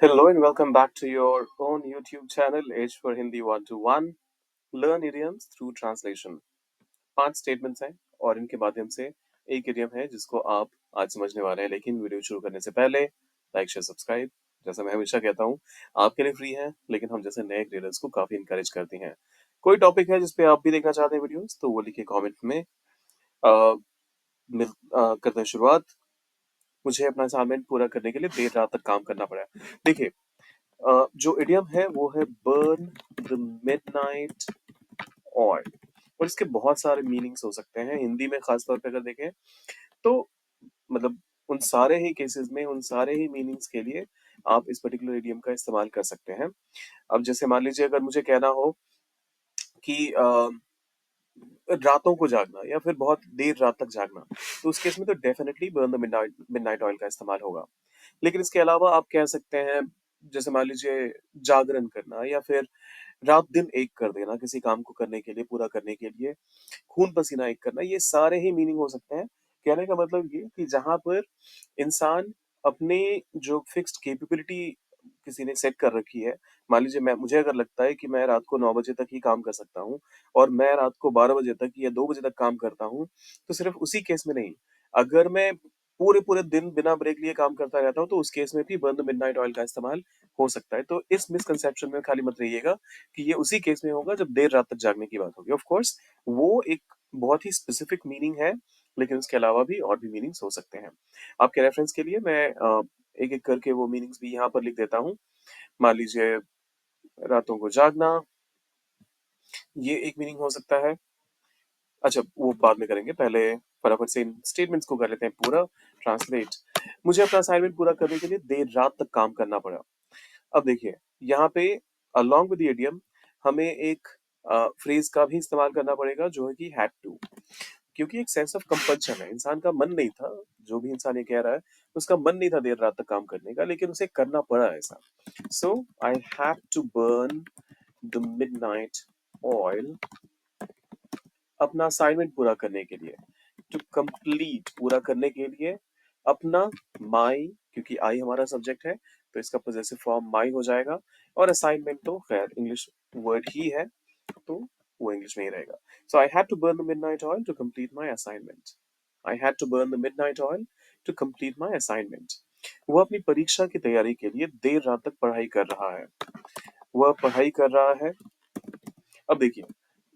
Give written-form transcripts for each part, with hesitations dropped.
Hello and welcome back to your own YouTube channel H for Hindi 121 Learn idioms through translation। 5 statements हैं और इनके माध्यम से एक इडियम है जिसको आप आज समझने वाले हैं। लेकिन वीडियो शुरू करने से पहले लाइक शेयर सब्सक्राइब, जैसा मैं हमेशा कहता हूँ, आपके लिए फ्री है, लेकिन हम जैसे नए क्रिएटर्स को काफी इंकरेज करते हैं। कोई टॉपिक है जिसपे आप भी देखना चाहते हैं वीडियोस तो वो लिखिए कमेंट में। करते हैं शुरुआत। मुझे अपना असाइनमेंट पूरा करने के लिए देर रात तक काम करना पड़ा। देखिए, जो इडियम है वो है बर्न द मिडनाइट ऑयल, और इसके बहुत सारे मीनिंग्स हो सकते हैं। हिंदी में खास तौर पे अगर देखें तो मतलब उन सारे ही केसेस में, उन सारे ही मीनिंग्स के लिए आप इस पर्टिकुलर इडियम का इस्तेमाल कर सकते हैं। अब जैसे मान लीजिए अगर मुझे कहना हो कि रातों को जागना या फिर बहुत देर रात तक जागना, तो उस केस में तो definitely burn the midnight oil का इस्तेमाल होगा। लेकिन इसके अलावा आप कह सकते हैं, जैसे मान लीजिए जागरण करना या फिर रात दिन एक कर देना, किसी काम को करने के लिए, पूरा करने के लिए खून पसीना एक करना, ये सारे ही मीनिंग हो सकते हैं। कहने का मतलब ये कि जहां पर इंसान अपने जो फिक्स्ड कैपेबिलिटी किसी ने सेट कर रखी है, मान लीजिए मुझे अगर लगता है कि मैं रात को 9 बजे तक ही काम कर सकता हूँ और मैं रात को 12 बजे तक या 2 बजे तक काम करता हूँ, तो सिर्फ उसी केस में नहीं, अगर मैं पूरे पूरे दिन बिना ब्रेक लिए काम करता रहता हूँ तो उस केस में भी बर्न द मिडनाइट ऑयल का इस्तेमाल हो सकता है। तो इस मिसकंसेप्शन में खाली मत रहिएगा कि ये उसी केस में होगा जब देर रात तक जागने की बात होगी। ऑफ कोर्स वो एक बहुत ही स्पेसिफिक मीनिंग है, लेकिन उसके अलावा भी और भी मीनिंग्स हो सकते हैं। आपके रेफरेंस के लिए मैं एक एक करके वो मीनिंग्स भी यहाँ पर लिख देता हूँ। मान लीजिए रातों को जागना, ये एक मीनिंग हो सकता है। अच्छा, वो बाद में करेंगे, पहले फटाफट से इन स्टेटमेंट्स को कर लेते हैं पूरा ट्रांसलेट। मुझे अपना असाइनमेंट पूरा करने के लिए देर रात तक काम करना पड़ा। अब देखिए, यहाँ पे अलोंग विद द इडियम हमें एक फ्रेज का भी इस्तेमाल करना पड़ेगा जो है कि हैड टू, क्योंकि एक सेंस ऑफ कंपल्शन है। इंसान का मन नहीं था, जो भी इंसान ये कह रहा है उसका मन नहीं था देर रात तक काम करने का, लेकिन उसे करना पड़ा ऐसा। So I have to burn the midnight oil, अपना असाइनमेंट पूरा करने के लिए। टू कंप्लीट, पूरा करने के लिए। अपना, माई, क्योंकि आई हमारा सब्जेक्ट है तो इसका पोजेसिव फॉर्म माई हो जाएगा। और असाइनमेंट तो खैर इंग्लिश वर्ड ही है तो वो इंग्लिश में ही रहेगा। So I had to burn the midnight oil to complete my assignment. I had to burn the midnight oil to complete my assignment. वो अपनी परीक्षा की तैयारी के लिए देर रात तक पढ़ाई कर रहा है। वह पढ़ाई कर रहा है। अब देखिए,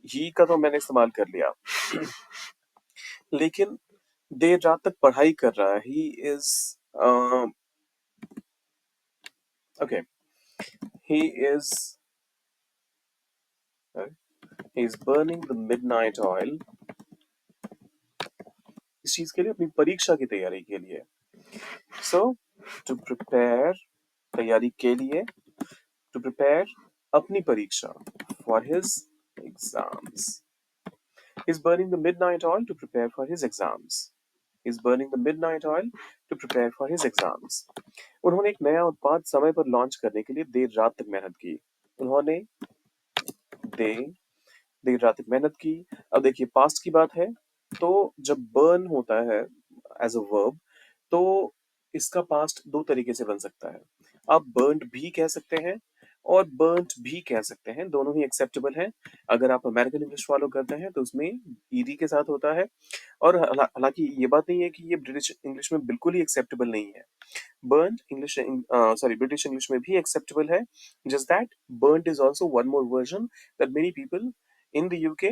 ही का तो मैंने इस्तेमाल कर लिया, लेकिन देर रात तक पढ़ाई कर रहा है। He is okay, he is he is burning the midnight oil, इस चीज के लिए, अपनी परीक्षा की तैयारी के लिए। सो टू प्रिपेयर, तैयारी के लिए, टू प्रिपेयर अपनी परीक्षा, for his exams. He's burning the midnight oil to prepare for his exams. He's burning the midnight oil to prepare for his exams. उन्होंने एक नया उत्पाद समय पर लॉन्च करने के लिए देर रात तक मेहनत की। उन्होंने दे देर रात तक मेहनत की। अब देखिए, पास्ट की बात है तो जब बर्न होता है एज अ वर्ब, तो इसका पास्ट दो तरीके से बन सकता है। आप बर्न्ड भी कह सकते हैं और बर्न्ट भी कह सकते हैं, दोनों ही एक्सेप्टेबल हैं। अगर आप अमेरिकन इंग्लिश फॉलो करते हैं तो उसमें ईडी के साथ होता है। और हालांकि ये बात नहीं है कि ये ब्रिटिश इंग्लिश में बिल्कुल ही एक्सेप्टेबल नहीं है। Burned English, sorry, British English में भी एक्सेप्टेबल है। Just that burned is also one more version that many people in the UK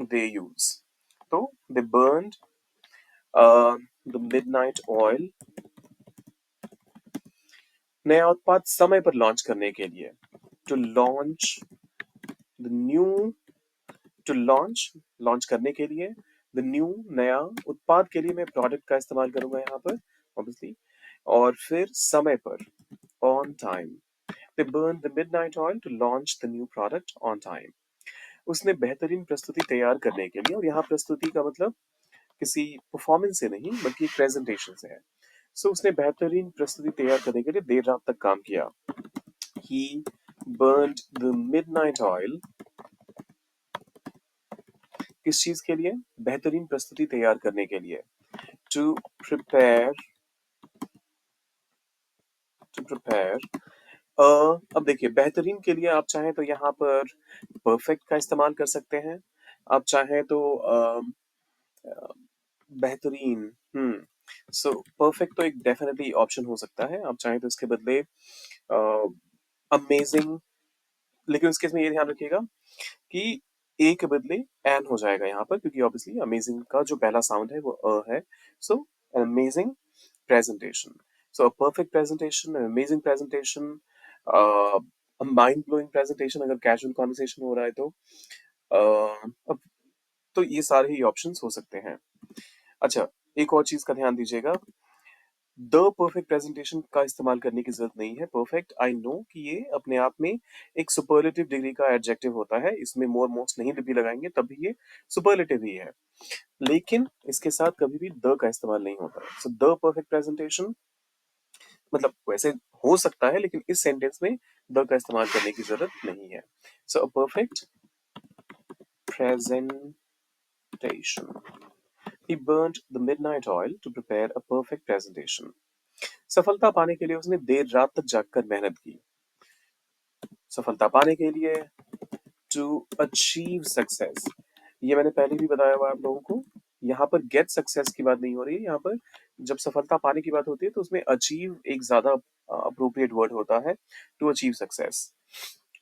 they use. तो they burned the midnight oil, नया उत्पाद समय पर लॉन्च करने के लिए। To launch the new, to launch, launch करने के लिए। द न्यू, नया, उत्पाद के लिए मैं प्रोडक्ट का इस्तेमाल करूंगा यहाँ पर ऑब्वियसली। और फिर समय पर, on time. They burn the midnight oil to launch the new product on time. उसने बेहतरीन प्रस्तुति तैयार करने के लिए, और यहाँ प्रस्तुति का मतलब किसी परफॉर्मेंस से नहीं बल्कि प्रेजेंटेशन से है। सो उसने बेहतरीन प्रस्तुति तैयार करने के लिए देर रात तक काम किया। He burned the midnight oil, किस चीज के लिए? बेहतरीन प्रस्तुति तैयार करने के लिए। To prepare, to prepare अ, अब देखिए बेहतरीन के लिए आप चाहें तो यहाँ पर परफेक्ट का इस्तेमाल कर सकते हैं। आप चाहें तो अ, बेहतरीन सो परफेक्ट तो एक डेफिनिटली ऑप्शन हो सकता है। आप चाहें तो इसके बदले अमेजिंग, लेकिन उस केस में ये ध्यान रखिएगा कि ए के बदले एन हो जाएगा यहाँ पर, क्योंकि ऑब्वियसली अमेजिंग का जो पहला साउंड है वो है। So amazing presentation. So a perfect presentation, an amazing presentation, a mind blowing presentation अगर casual conversation हो रहा है तो अब तो ये सारे ही ऑप्शंस हो सकते हैं। अच्छा, एक और चीज का ध्यान दीजिएगा, द परफेक्ट प्रेजेंटेशन का इस्तेमाल करने की जरूरत नहीं है। परफेक्ट आई नो कि ये अपने आप में एक सुपरलेटिव डिग्री का एडजेक्टिव होता है, इसमें मोर मोस्ट नहीं भी लगाएंगे तब भी ये सुपरलेटिव ही है, लेकिन इसके साथ कभी भी द का इस्तेमाल नहीं होता। सो द परफेक्ट प्रेजेंटेशन मतलब वैसे हो सकता है, लेकिन इस सेंटेंस में द का इस्तेमाल करने की जरूरत नहीं है। So a perfect presentation, he burnt the midnight oil to prepare a perfect presentation. सफलता पाने के लिए उसने देर रात तक जागकर मेहनत की। सफलता पाने के लिए, टू अचीव सक्सेस, ये मैंने पहले भी बताया हुआ है आप लोगों को। यहाँ पर गेट सक्सेस की बात नहीं हो रही है। यहाँ पर जब सफलता पाने की बात होती है तो उसमें अचीव एक ज्यादा अप्रोप्रिएट वर्ड होता है, टू अचीव सक्सेस।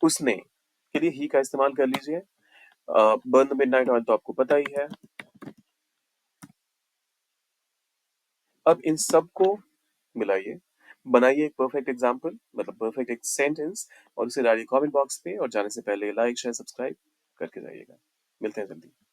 उसने के लिए ही का इस्तेमाल कर लीजिए। बर्न द मिडनाइट ऑयल तो आपको पता ही है। अब इन सब को मिलाइए, बनाइए एक परफेक्ट एग्जाम्पल, मतलब परफेक्ट एक सेंटेंस, और उसे डालिए कमेंट बॉक्स पे, और जाने से पहले लाइक शेयर सब्सक्राइब करके जाइएगा। मिलते हैं जल्दी।